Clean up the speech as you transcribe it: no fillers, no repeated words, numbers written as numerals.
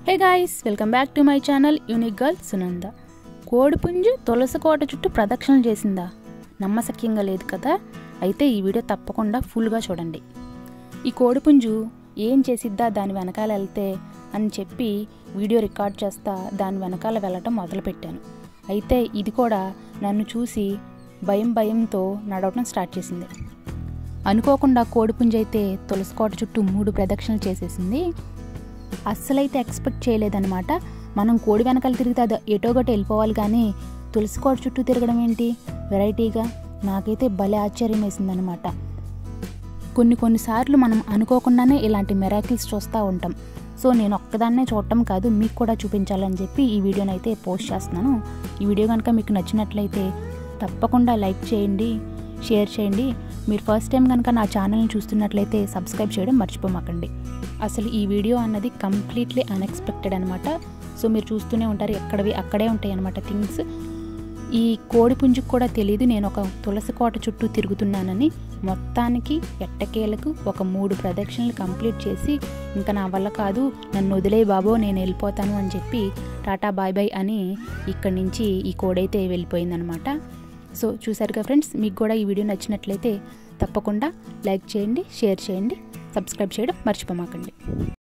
Hey guys, welcome back to my channel unique girl Sunanda. కోడిపుంజు తులసి కోట చుట్టూ ప్రదక్షిణలు చేసిందా? నమ్మశక్యంగా లేదు కదా. అయితే ఈ వీడియో తప్పకుండా ఫుల్గా చూడండి. ఈ కోడిపుంజు ఏం చేసిద్దా దాని వెనకాల వెళ్తే అని చెప్పి వీడియో రికార్డ్ చేస్తా దాని వెనకాల వెళ్ళటం మొదలుపెట్టాను. అయితే ఇది కూడా నన్ను చూసి భయంతో నడవటం స్టార్ట్ చేసింది. అనుకోకుండా కోడిపుంజు అయితే తులసి కోట చుట్టూ 3 ప్రదక్షిణలు చేసేసింది. అస్సలైతే ఎక్స్పెక్ట్ చేయలేదన్నమాట. మనం కోడి వెనకాల తిరిగితే అది ఎటోగొట్టు వెళ్ళిపోవాలి, కానీ తులసి కోట చుట్టూ తిరగడం ఏంటి వెరైటీగా, నాకైతే భలే ఆశ్చర్యం వేసిందనమాట. కొన్నిసార్లు మనం అనుకోకుండానే ఇలాంటి మిరాకిల్స్ చూస్తూ ఉంటాం. సో నేను ఒక్కదాన్నే చూడటం కాదు, మీకు కూడా చూపించాలని చెప్పి ఈ వీడియోని అయితే పోస్ట్ చేస్తున్నాను. ఈ వీడియో కనుక మీకు నచ్చినట్లయితే తప్పకుండా లైక్ చేయండి, షేర్ చేయండి. మీరు ఫస్ట్ టైం కనుక నా ఛానల్ని చూస్తున్నట్లయితే సబ్స్క్రైబ్ చేయడం మర్చిపోమాకండి. అసలు ఈ వీడియో అన్నది కంప్లీట్లీ అన్ఎక్స్పెక్టెడ్ అనమాట. సో మీరు చూస్తూనే ఉంటారు, ఎక్కడవి అక్కడే ఉంటాయి అనమాట థింగ్స్. ఈ కోడిపుంజుకు కూడా తెలియదు నేను ఒక తులసి కోట చుట్టూ తిరుగుతున్నానని. మొత్తానికి ఎట్టకేలకు ఒక 3 ప్రదక్షిణలు కంప్లీట్ చేసి, ఇంకా నా వల్ల కాదు, నన్ను వదిలే బాబో, నేను వెళ్ళిపోతాను అని చెప్పి టాటా బాయ్ బాయ్ అని ఇక్కడి నుంచి ఈ కోడైతే వెళ్ళిపోయిందనమాట. సో చూసారుగా ఫ్రెండ్స్, మీకు కూడా ఈ వీడియో నచ్చినట్లయితే తప్పకుండా లైక్ చేయండి, షేర్ చేయండి, సబ్స్క్రైబ్ చేయడం మర్చిపోమాకండి.